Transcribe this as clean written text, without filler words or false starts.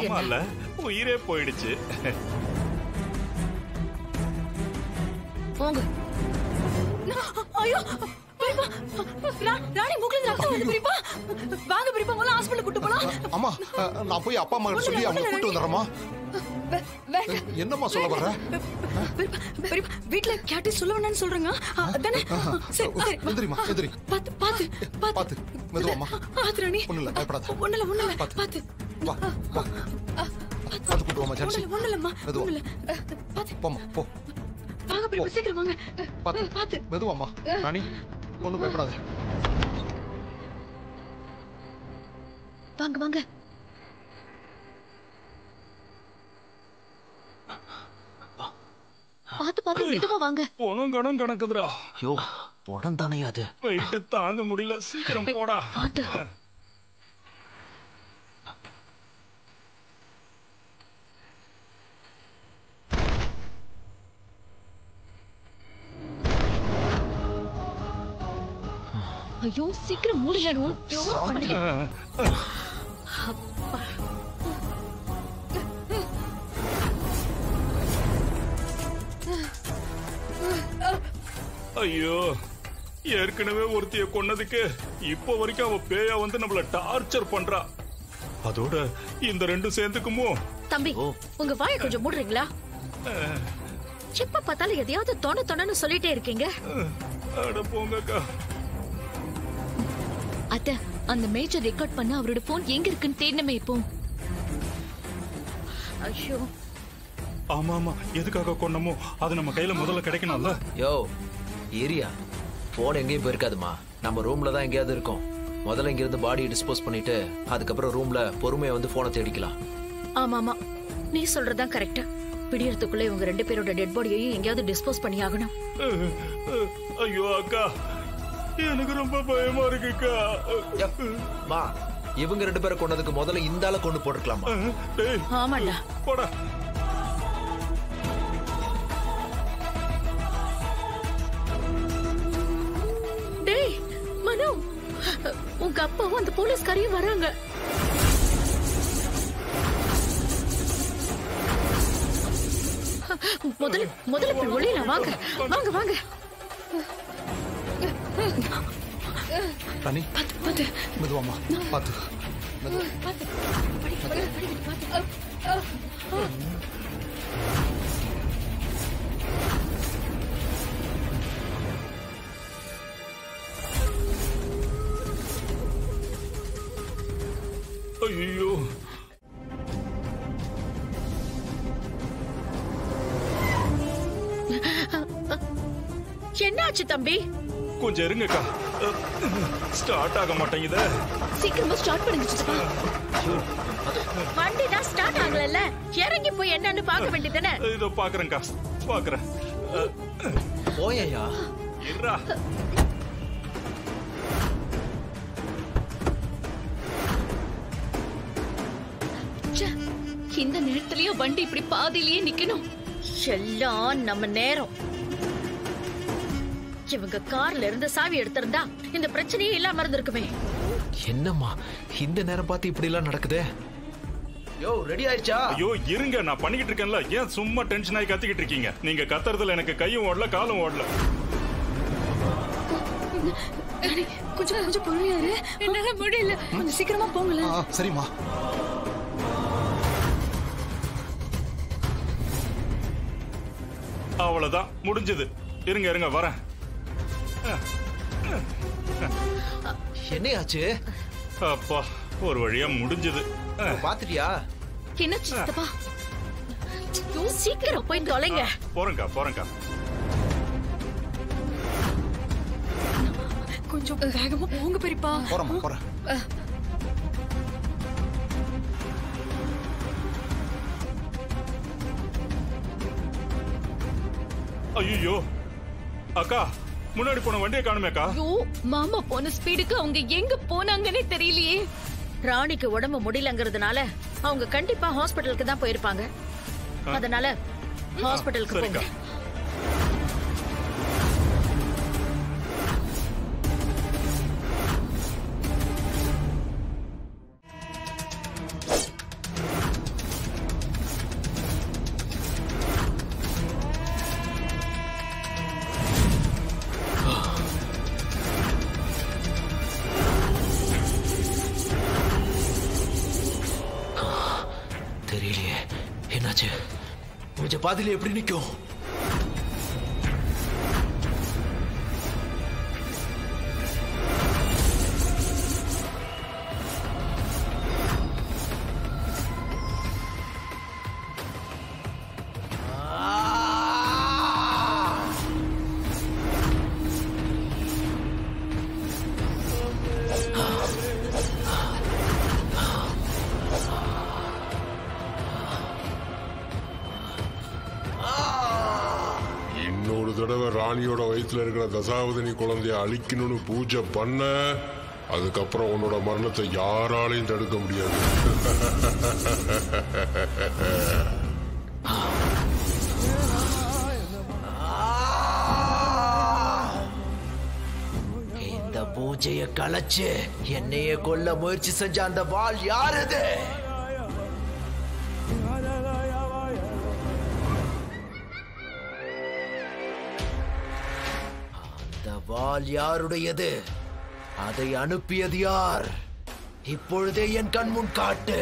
சுத்தமா இல்ல, உயிரே போயிடுச்சு. போங்க. ஐயோ ராணி மூக்குல ரத்தம் வருது பெரியப்பா. வாங்க பெரியப்பா, முதல்ல ஹாஸ்பிடல் கூட்டி போலாம். அம்மா நான் போய் அப்பா அம்மா கிட்ட சொல்லி அவங்க கூட்டி வந்துறேம்மா. என்னம்மா சொல்ல வர்ற? பெரியப்பா வீட்ல கேட்டி சொல்ல வேண்டாம்னு சொல்றேங்க. அதானே? சரி சரி எந்திரிமா எந்திரி. பாத்து பாத்து பாத்து மெதுவாம்மா. பாத்து ராணி. ஒண்ணுல பயப்படாத. ஒண்ணுல பாத்து. வா வா. பாத்து கூட்டி வாமா ஜான்சி. ஒண்ணுலம்மா. ஒண்ணுல. பாத்து. போம்மா போ. வாங்க பெரியப்பா சீக்கிரம் வாங்க. பாத்து மெதுவாம்மா. ராணி ஒண்ணும் பயப்படாத. வாங்க வாங்க. பாத்து மெதுவா வாங்க. போனும் கணம் கணக்குதுடா. ஐயோ உடம்பு தானே அது. வெயிட்டு தாங்க முடியல, சீக்கிரம் போடா. பாத்து. ஐயோ சீக்கிரம் மூடிடணும். ஐயோ, ஏற்கனவே ஒருத்திய கொன்னதுக்கு இப்ப வரைக்கும் அவ பேயா வந்து நம்மள டார்ச்சர் பண்றா. அதோட இந்த ரெண்டும் சேர்ந்துக்குமோ? தம்பி உங்க வாயை கொஞ்சம் மூடுறீங்களா? எப்ப பார்த்தாலும் எதையாவது தொணன்னு சொல்லிட்டே இருக்கீங்க. அட போங்கக்கா. அத்த அந்த மேஜர் ரெக்கார்ட் பண்ண அவரோட போன் எங்க இருக்குன்னு தேடணுமே இப்போ. ஐயோ ஆமா ஆமா, எதுக்காக கொன்னமோ அது நம்ம கையில முதல்ல கிடைக்கணும்ல. யோ ஏரியா போன் எங்கேயும் போயிருக்காதுமா, நம்ம ரூம்ல தான் எங்கேயாவது இருக்கும். முதல்ல இங்க இருந்து பாடியை டிஸ்போஸ் பண்ணிட்டு அதுக்கப்புறம் ரூம்ல பொறுமையா வந்து போனை தேடிக்கலாம். ஆமா ஆமா, நீ சொல்றதுதான் கரெக்ட். பிடியறதுக்குள்ள இவங்க ரெண்டு பேரோட டெட் பாடியையும் எங்கேயாவது டிஸ்போஸ் பண்ணி ஆகணும். ஐயோ அக்கா, எனக்கு ரொம்ப பயமா இருக்குக்கா. மா இவங்க ரெண்டு பேரை கொண்டதுக்கு முதல்ல இந்த ஆளை கொண்டு போட்டுக்கலாமா? ஆமாண்டா போடா. டேய் மனு, உங்க அப்பாவும் அந்த போலீஸ்காரையும் வராங்க. முதல்ல போய் ஒளியலாம். வாங்க வாங்க வாங்க. ராணி பாத்து மெதுவாம்மா. பாத்து மெதுவா. ஐயோ என்னாச்சு தம்பி? கொஞ்சம் இருங்கக்கா, ஸ்டார்ட் ஆக மாட்டேங்குதே. சீக்கிரமா ஸ்டார்ட் பண்ணுங்க சித்தப்பா. வண்டி தான் ஸ்டார்ட் ஆகலல்ல, இறங்கி போய் என்னன்னு பார்க்க வேண்டியதானே. இதோ பாக்குறேன்க்கா, பாக்குறேன். போயா இருடா. இந்த நேரத்திலயும் வண்டி இப்படி பாதியிலேயே நிக்கணும். எல்லாம் நம்ம நேரம். இவங்க கார்ல இருந்து சாவி எடுத்திருந்தா இந்த பிரச்சனையே இல்லாம இருந்திருக்குமே. என்னம்மா இந்த நேரம் பார்த்து இப்படி எல்லாம் நடக்குதே? யோ ரெடி ஆயிடுச்சா? ஐயோ இருங்க, நான் பண்ணிக்கிட்டு இருக்கேன்ல. ஏன் சும்மா டென்ஷன் ஆகி கத்திக்கிட்டு இருக்கீங்க? நீங்க கத்துறதுல எனக்கு கையும் ஓடல காலும் ஓடல. கொஞ்சம் கொஞ்சம் பொறுமையாரு, என்னால முடியல. கொஞ்சம் சீக்கிரமா போங்களேன். சரிம்மா. அவ்வளவுதான், முடிஞ்சது. இருங்க இருங்க வரேன். என்னையாச்சு? அப்பா ஒரு வழியா முடிஞ்சது. பாத்துட்டியா? என்ன சித்தப்பா? சீக்கிரம் போய் தொலைங்க. போறேன்க்கா. கொஞ்சம் வேகமா போங்க பெரியப்பா. போறேன். ஐயோ அக்கா, முன்னாடி போன வண்டியை காணுமேக்கா. ஐயோ மாமா போன ஸ்பீடுக்கு அவங்க எங்க போனாங்கன்னே தெரியலையே. ராணிக்கு உடம்பு முடியலங்கிறதுனால அவங்க கண்டிப்பா ஹாஸ்பிடலுக்கு தான் போயிருப்பாங்க. அதனால ஹாஸ்பிடலுக்கு போங்க. பூஜை பாதியில எப்படி நிக்கும்? இன்னொரு தடவை ராணியோட வயிற்றுல இருக்கிற தசாவதனி குழந்தைய அழிக்கணும்னு பூஜை பண்ண, அதுக்கப்புறம் உன்னோட மரணத்தை யாராலையும் தடுக்க முடியாது. இந்த பூஜைய கலைச்சு என்னையே கொல்ல முயற்சி செஞ்ச அந்த வாள் யாரது? அந்த வாள் யாருடையது? அதை அனுப்பியது யார்? இப்பொழுதே என் கண் முன் காட்டு.